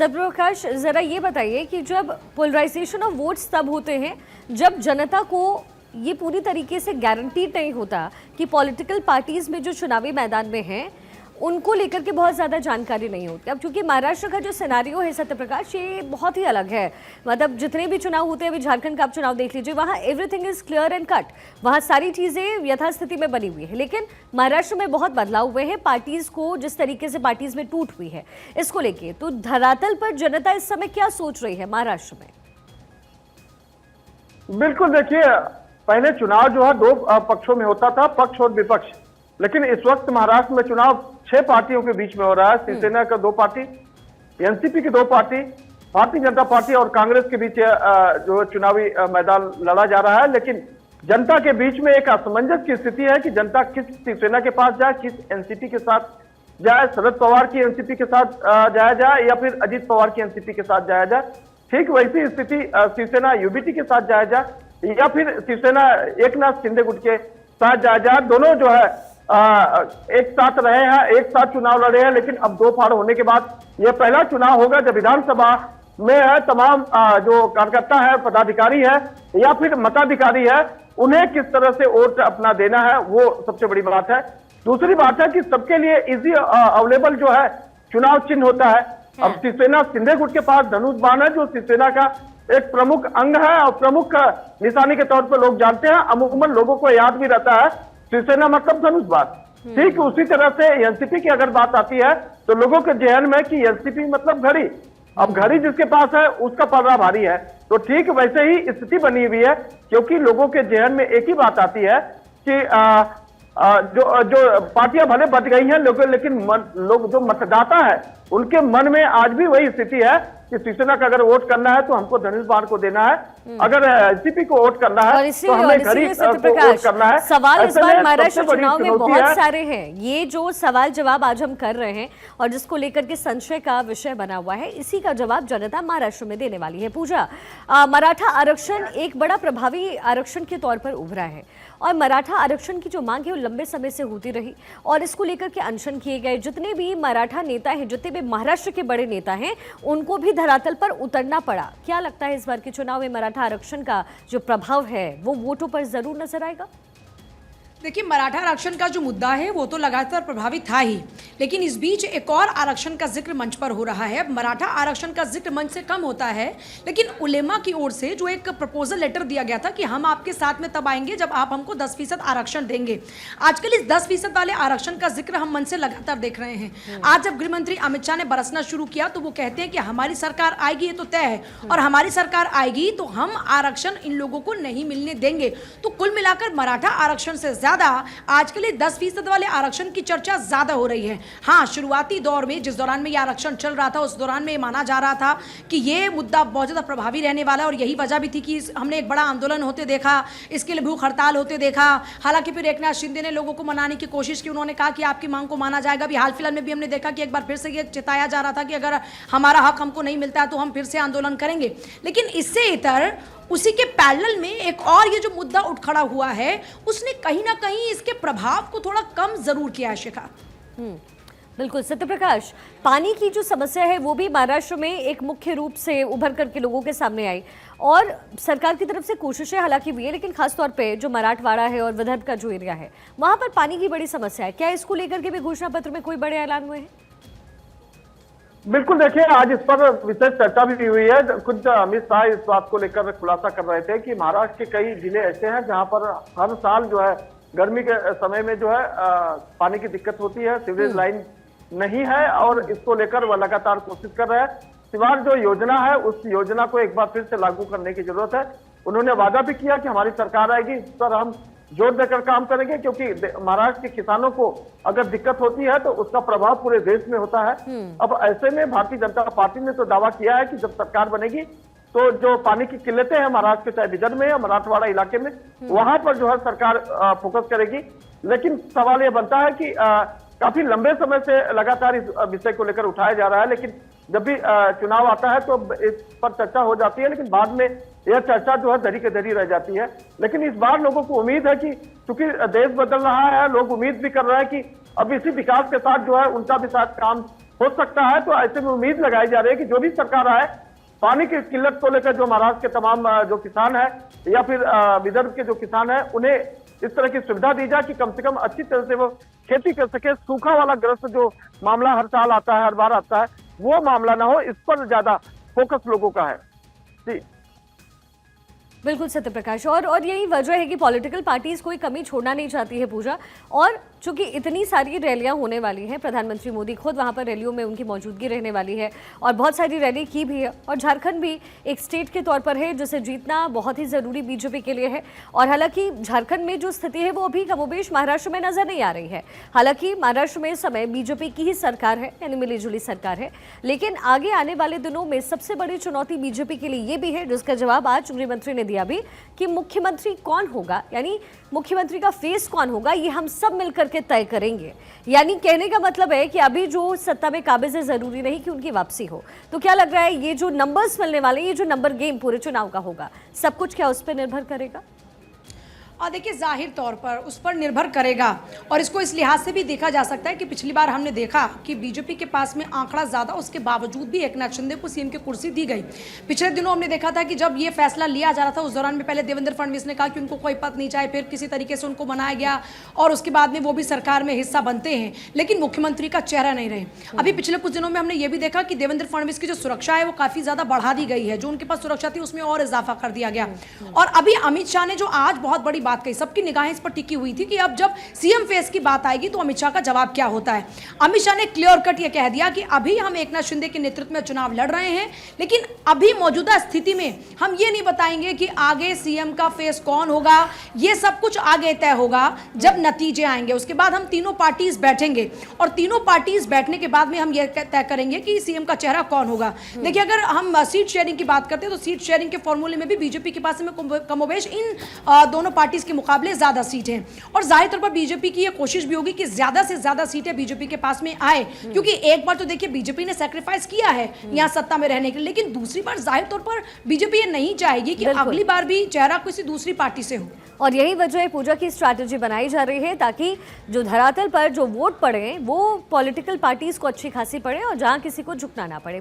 सत्यप्रकाश, जरा ये बताइए कि जब पोलराइजेशन ऑफ वोट्स तब होते हैं जब जनता को ये पूरी तरीके से गारंटीड नहीं होता कि पॉलिटिकल पार्टीज में जो चुनावी मैदान में हैं उनको लेकर के बहुत ज़्यादा जानकारी नहीं होती। अब क्योंकि महाराष्ट्र का जो सिनारियो है सत्यप्रकाश, ये बहुत ही अलग है। मतलब जितने भी चुनाव होते हैं, अभी झारखंड का आप चुनाव देख लीजिए, वहाँ everything is clear and cut, वहाँ सारी चीज़ें यथास्थिति में बनी हुई है। लेकिन महाराष्ट्र में बहुत बदलाव हुए हैं, पार्टीज को जिस तरीके से पार्टीज में टूट हुई है इसको लेके, तो धरातल पर जनता इस समय क्या सोच रही है महाराष्ट्र में? बिल्कुल, देखिए पहले चुनाव जो है दो पक्षों में होता था, पक्ष और विपक्ष, लेकिन इस वक्त महाराष्ट्र में चुनाव 6 पार्टियों के बीच में हो रहा है। शिवसेना का 2 पार्टी, एनसीपी की 2 पार्टी, भारतीय जनता पार्टी और कांग्रेस के बीच जो चुनावी मैदान लड़ा जा रहा है। लेकिन जनता के बीच में एक असमंजस की स्थिति है कि जनता किस शिवसेना के पास जाए, किस एनसीपी के साथ जाए, शरद पवार की एनसीपी के साथ जाया जाए या फिर अजित पवार की एनसीपी के साथ जाया जाए। ठीक वैसी स्थिति शिवसेना यूबीटी के साथ जाया जाए या फिर शिवसेना एकनाथ शिंदे गुट के साथ जाया जाए। दोनों जो है एक साथ रहे हैं, एक साथ चुनाव लड़े हैं, लेकिन अब 2 फाड़ होने के बाद यह पहला चुनाव होगा जब विधानसभा में है तमाम जो कार्यकर्ता है, पदाधिकारी है या फिर मताधिकारी है, उन्हें किस तरह से वोट अपना देना है, वो सबसे बड़ी बात है। दूसरी बात है कि सबके लिए इजी अवेलेबल जो है चुनाव चिन्ह होता है। अब शिवसेना शिंदे गुट के पास धनुष बाण है, जो शिवसेना का एक प्रमुख अंग है और प्रमुख निशानी के तौर पर लोग जानते हैं। अमूमन लोगों को याद भी रहता है शिवसेना मतलब धनुष बाण। ठीक उसी तरह से एनसीपी की अगर बात आती है तो लोगों के जहन में कि एनसीपी मतलब घड़ी, अब घड़ी जिसके पास है उसका पल्ला भारी है। तो ठीक वैसे ही स्थिति बनी हुई है, क्योंकि लोगों के जहन में एक ही बात आती है कि जो पार्टियां भले बच गई हैं लेकिन लोग जो मतदाता है उनके मन में आज भी वही स्थिति है कि शिवसेना का अगर वोट करना है तो हमको धनुष बाण को देना है, अगर एनसीपी को वोट करना है तो हमें घड़ी को वोट करना है। सवाल इस बार महाराष्ट्र चुनाव में बहुत सारे हैं। ये जो सवाल जवाब आज हम कर रहे हैं और जिसको लेकर के संशय का विषय बना हुआ है, इसी का जवाब जनता महाराष्ट्र में देने वाली है। पूजा, मराठा आरक्षण एक बड़ा प्रभावी आरक्षण के तौर पर उभरा है और मराठा आरक्षण की जो मांग है वो लंबे समय से होती रही और इसको लेकर के अनशन किए गए। जितने भी मराठा नेता हैं, जितने भी महाराष्ट्र के बड़े नेता हैं, उनको भी धरातल पर उतरना पड़ा। क्या लगता है इस बार के चुनाव में मराठा आरक्षण का जो प्रभाव है वो वोटों पर जरूर नजर आएगा? देखिए, मराठा आरक्षण का जो मुद्दा है वो तो लगातार प्रभावित था ही, लेकिन इस बीच एक और आरक्षण का जिक्र मंच पर हो रहा है। मराठा आरक्षण का जिक्र मंच से कम होता है, लेकिन उलेमा की ओर से जो एक प्रपोजल लेटर दिया गया था कि हम आपके साथ में तब आएंगे जब आप हमको 10% आरक्षण देंगे। आजकल इस 10% वाले आरक्षण का जिक्र हम मंच से लगातार देख रहे हैं। आज जब गृह मंत्री अमित शाह ने बरसना शुरू किया तो वो कहते हैं कि हमारी सरकार आएगी, ये तो तय है, और हमारी सरकार आएगी तो हम आरक्षण इन लोगों को नहीं मिलने देंगे। तो कुल मिलाकर मराठा आरक्षण से आजकल 10% वाले आरक्षण की चर्चा ज्यादा हो रही है। हाँ, शुरुआती दौर में जिस दौरान में ये आरक्षण चल रहा था उस दौरान में ये माना जा रहा था कि ये मुद्दा बहुत ज्यादा प्रभावी रहने वाला है और यही वजह भी थी कि हमने एक बड़ा आंदोलन होते देखा, इसके लिए भूख हड़ताल होते देखा। हालांकि फिर एकनाथ शिंदे ने लोगों को मनाने की कोशिश की, उन्होंने कहा कि आपकी मांग को माना जाएगा। अभी हाल फिलहाल में भी हमने देखा कि एक बार फिर से ये चिताया जा रहा था कि अगर हमारा हक हमको नहीं मिलता है तो हम फिर से आंदोलन करेंगे। लेकिन इससे इतर उसी के पैरेलल में एक और ये जो मुद्दा उठ खड़ा हुआ है उसने कहीं ना कहीं इसके प्रभाव को थोड़ा कम जरूर किया है। शिखा, बिल्कुल सत्यप्रकाश, पानी की जो समस्या है वो भी महाराष्ट्र में एक मुख्य रूप से उभर करके लोगों के सामने आई और सरकार की तरफ से कोशिशें हालांकि हुई है, लेकिन खासतौर पे जो मराठवाड़ा है और विदर्भ का जो एरिया है वहां पर पानी की बड़ी समस्या है। क्या इसको लेकर के भी घोषणा पत्र में कोई बड़े ऐलान हुए हैं? बिल्कुल, देखिए आज इस पर विशेष चर्चा भी हुई है। खुद अमित शाह इस बात को लेकर खुलासा कर रहे थे कि महाराष्ट्र के कई जिले ऐसे हैं जहां पर हर साल जो है गर्मी के समय में जो है पानी की दिक्कत होती है, सीवरेज लाइन नहीं है और इसको लेकर वह लगातार कोशिश कर रहे हैं। सिवार जो योजना है उस योजना को एक बार फिर से लागू करने की जरूरत है। उन्होंने वादा भी किया कि हमारी सरकार आएगी, इस पर हम जोर देकर काम करेंगे, क्योंकि महाराष्ट्र के किसानों को अगर दिक्कत होती है तो उसका प्रभाव पूरे देश में होता है। अब ऐसे में भारतीय जनता पार्टी ने तो दावा किया है कि जब सरकार बनेगी तो जो पानी की किल्लतें हैं महाराष्ट्र के चाहे विदर्भ में या मराठवाड़ा इलाके में, वहां पर जो है सरकार फोकस करेगी। लेकिन सवाल यह बनता है कि काफी लंबे समय से लगातार इस विषय को लेकर उठाया जा रहा है, लेकिन जब भी चुनाव आता है तो इस पर चर्चा हो जाती है, लेकिन बाद में यह चर्चा जो है दरी के दरी रह जाती है। लेकिन इस बार लोगों को उम्मीद है कि चूंकि देश बदल रहा है, लोग उम्मीद भी कर रहे हैं कि अब इसी विकास के साथ जो है उनका भी साथ काम हो सकता है। तो ऐसे में उम्मीद लगाई जा रही है कि जो भी सरकार आए, पानी की किल्लत को लेकर जो महाराष्ट्र के तमाम जो किसान है या फिर विदर्भ के जो किसान है, उन्हें इस तरह की सुविधा दी जाए कि कम से कम अच्छी तरह से वो खेती कर सके। सूखा वाला ग्रस्त जो मामला हर साल आता है, हर बार आता है, वो मामला ना हो, इस पर ज्यादा फोकस लोगों का है। जी बिल्कुल सत्य प्रकाश, और यही वजह है कि पॉलिटिकल पार्टीज कोई कमी छोड़ना नहीं चाहती है पूजा। और चूंकि इतनी सारी रैलियां होने वाली हैं, प्रधानमंत्री मोदी खुद वहां पर रैलियों में उनकी मौजूदगी रहने वाली है और बहुत सारी रैली की भी है। और झारखंड भी एक स्टेट के तौर पर है जिसे जीतना बहुत ही ज़रूरी बीजेपी के लिए है। और हालांकि झारखंड में जो स्थिति है वो अभी कमोबेश महाराष्ट्र में नजर नहीं आ रही है। हालांकि महाराष्ट्र में इस समय बीजेपी की ही सरकार है, यानी मिलीजुली सरकार है, लेकिन आगे आने वाले दिनों में सबसे बड़ी चुनौती बीजेपी के लिए ये भी है, जिसका जवाब आज गृहमंत्री ने दिया भी, कि मुख्यमंत्री कौन होगा, यानी मुख्यमंत्री का फेस कौन होगा, ये हम सब मिलकर के तय करेंगे। यानी कहने का मतलब है कि अभी जो सत्ता में काबिज है, जरूरी नहीं कि उनकी वापसी हो। तो क्या लग रहा है, ये जो नंबर्स मिलने वाले, ये जो नंबर गेम पूरे चुनाव का होगा, सब कुछ क्या उस पर निर्भर करेगा? और देखिए, जाहिर तौर पर उस पर निर्भर करेगा। और इसको इस लिहाज से भी देखा जा सकता है कि पिछली बार हमने देखा कि बीजेपी के पास में आंकड़ा ज़्यादा, उसके बावजूद भी एकनाथ शिंदे को सीएम की कुर्सी दी गई। पिछले दिनों हमने देखा था कि जब ये फैसला लिया जा रहा था, उस दौरान में पहले देवेंद्र फडणवीस ने कहा कि उनको कोई पद नहीं चाहिए, फिर किसी तरीके से उनको मनाया गया और उसके बाद में वो भी सरकार में हिस्सा बनते हैं, लेकिन मुख्यमंत्री का चेहरा नहीं रहे। अभी पिछले कुछ दिनों में हमने ये भी देखा कि देवेंद्र फडणवीस की जो सुरक्षा है वो काफ़ी ज़्यादा बढ़ा दी गई है। जो उनके पास सुरक्षा थी उसमें और इजाफा कर दिया गया। और अभी अमित शाह ने जो आज बहुत बड़ी बात कही, सबकी निगाहें इस पर टिकी हुई थी कि अब जब सीएम फेस की बात आएगी तो अमित शाह का जवाब क्या होता है। अमित शाह ने क्लियर कट ये कह दिया कि अभी हम एकनाथ शिंदे के नेतृत्व में चुनाव लड़ रहे हैं, लेकिन अभी मौजूदा स्थिति में हम ये नहीं बताएंगे कि आगे सीएम का फेस कौन होगा। ये सब कुछ आगे तय होगा जब नतीजे आएंगे। उसके बाद हम तीनों पार्टीज बैठेंगे और तीनों पार्टीज बैठने के बाद में हम ये तय करेंगे कि सीएम का चेहरा कौन होगा। देखिए, अगर हम सीट शेयरिंग की बात करते हैं तो सीट शेयरिंग के फॉर्मूले में भी बीजेपी के पास में कमोबेश इन दोनों पार्टीज के मुकाबले ज्यादा सीटें, और जाहिर तौर पर बीजेपी की ये कोशिश भी होगी कि ज्यादा से ज्यादा सीटें बीजेपी के पास में आए, क्योंकि एक बार तो देखिए बीजेपी ने सैक्रिफाइस किया है यहां सत्ता में रहने के लिए, लेकिन दूसरी बार जाहिर तौर पर बीजेपी ये नहीं चाहेगी कि अगली बार भी चेहरा किसी दूसरी पार्टी से हो। और यही वजह है पूजा की स्ट्रैटेजी बनाई जा रही है, ताकि जो धरातल पर जो वोट पड़े वो पॉलिटिकल पार्टीज को अच्छी खासी पड़े और जहां किसी को झुकना ना पड़े।